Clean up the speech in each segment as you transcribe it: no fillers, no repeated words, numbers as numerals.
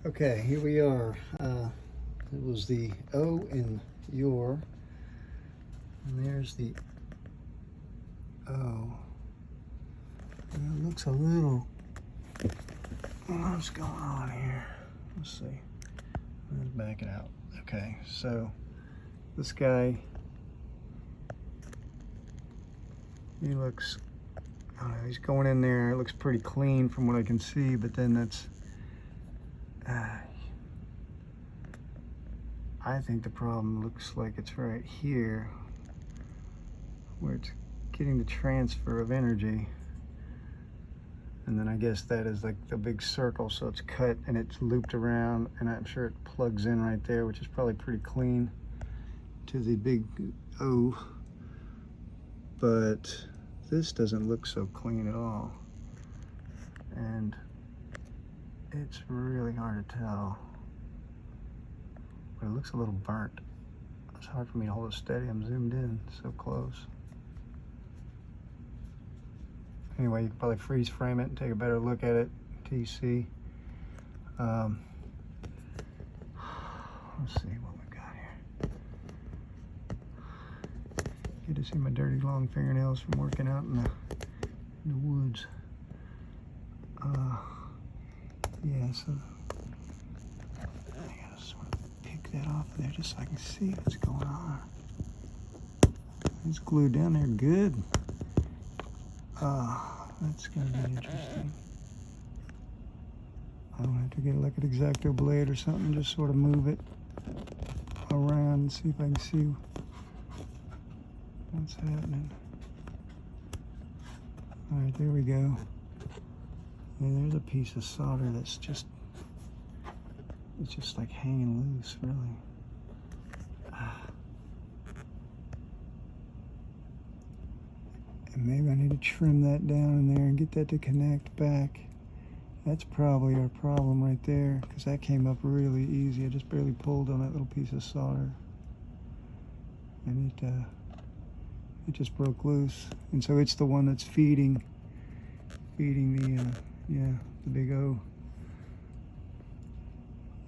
Okay, here we are. It was the O in your, and there's the O. And it looks a little, what's going on here? Let's see. Let's back it out. Okay, so this guy, he looks, I don't know, he's going in there. It looks pretty clean from what I can see, but then that's, I think the problem looks like it's right here where it's getting the transfer of energy. And then I guess that is like the big circle, so it's cut and it's looped around, and I'm sure it plugs in right there, which is probably pretty clean to the big O. But this doesn't look so clean at all. And it's really hard to tell. But it looks a little burnt. It's hard for me to hold it steady. I'm zoomed in so close. Anyway, you can probably freeze frame it and take a better look at it until you see. Let's see what we got here. Get to see my dirty long fingernails from working out in the woods. Yeah, so I gotta sort of pick that off of there just so I can see what's going on. It's glued down there good. That's gonna be interesting. I'm gonna have to get like an X-Acto blade or something, just sort of move it around and see if I can see what's happening. All right, there we go. And there's a piece of solder that's just, it's just like hanging loose, really. And maybe I need to trim that down in there and get that to connect back. That's probably our problem right there, because that came up really easy. I just barely pulled on that little piece of solder, and it just broke loose. And so it's the one that's feeding the big O.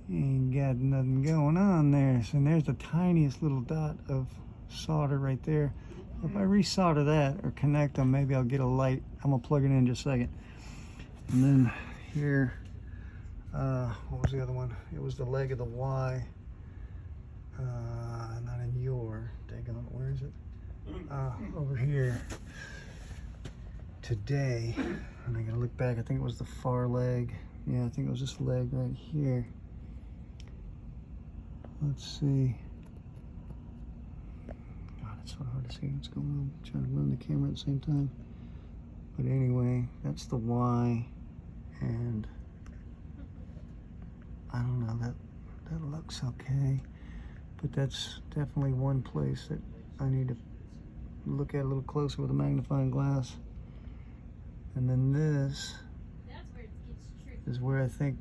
Ain't got nothing going on there. So there's the tiniest little dot of solder right there. If I resolder that or connect them, maybe I'll get a light. I'm gonna plug it in just a second. And then here, what was the other one? It was the leg of the Y. Not in your, daggone it, where is it? Over here. Today, and I gotta look back, I think it was the far leg. Yeah, I think it was this leg right here. Let's see. God, it's so hard to see what's going on. I'm trying to run the camera at the same time. But anyway, that's the Y, and I don't know, that looks okay. But that's definitely one place that I need to look at a little closer with a magnifying glass. And then this is where I think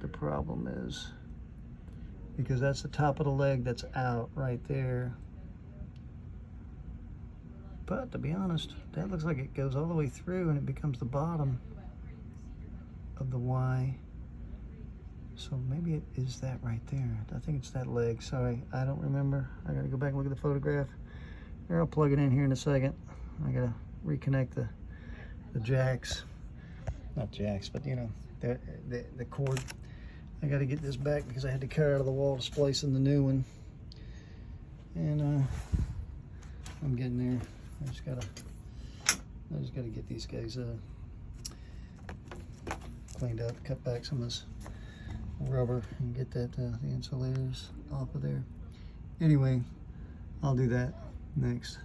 the problem is, because that's the top of the leg that's out right there. But to be honest, that looks like it goes all the way through and it becomes the bottom of the Y. So maybe it is that right there. I think it's that leg. Sorry, I don't remember. I gotta go back and look at the photograph. Here, I'll plug it in here in a second. I gotta reconnect the jacks. Not jacks, but you know, the cord. I gotta get this back because I had to cut out of the wall to splice in the new one. And I'm getting there. I just gotta get these guys cleaned up, cut back some of this rubber and get that the insulators off of there. Anyway, I'll do that next.